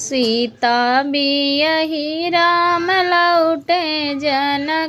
सीता बियहि राम लौटे जनकपुरनि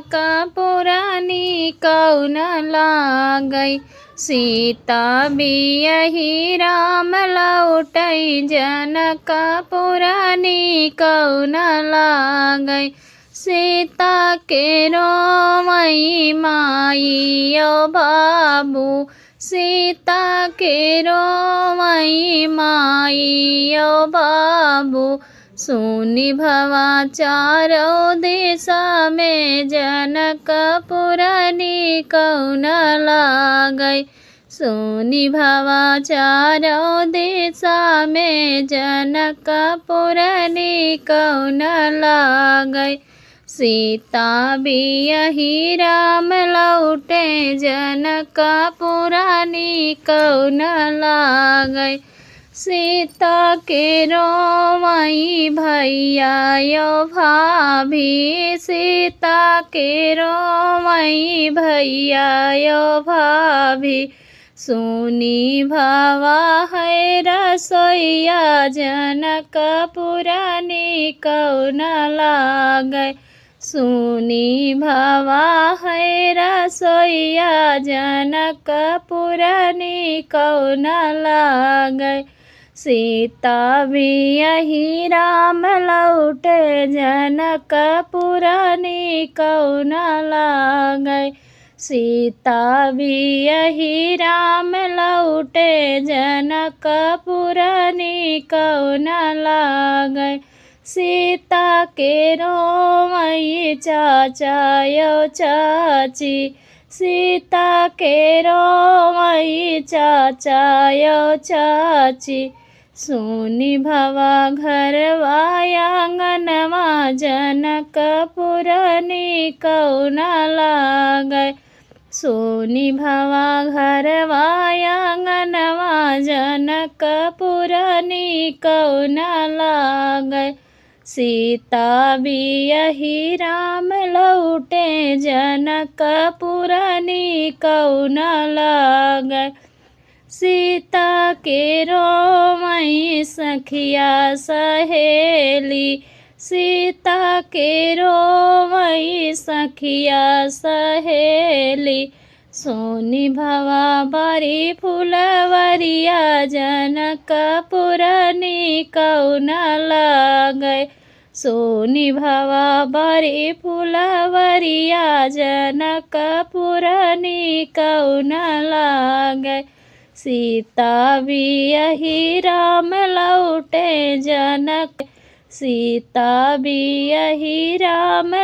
कौन लागै। सीता बियहि राम लौटे जनकपुरनि कौन लागै। सीता के रोवई माई ओ बाबू, सीता के रोवई माई ओ बाबू। सुनि भवा चारों दिशा में जनकपुरनि कौन लागै। सुनि भवा चारों दिशा में जनकपुरनि कौन लागै। सीता बियहि राम लौटे जनकपुरनि कौन लागै। सीता के रोवई भैया यो भाभी, सीता के रोवई भैया यो भाभी। सुनि भवा है रसोइया जनकपुरनि कौन लागै। सुनि भवा है रसोइया जनकपुरनि कौन लागै। सीता बियहि राम लौटे जनकपुरनि कौन लागै। सीता बियहि राम लौटे जनकपुरनि कौन लागै। सीता के रोवई चाचा यो चाची, सीता के रोवई चाचा यो चाची। सुनि भवा घरवा आंगनवा जनकपुरनि कौन लागै। सुनि भवा घरवा आंगनवा जनकपुरनि कौन लागै। सीता बियहि राम लौटे जनकपुरनि कौन लागै। सीता के रोवई सखिया सहेली, सीता के रोवई सखिया सहेली। सुनि भवा बरी फुलवरिया जनकपुरनि कौन लागै। सुनि भवा बरी फुलवरिया जनकपुरनि कौन लागै। सीता बियहि राम लौटे जनक, सीता बियहि राम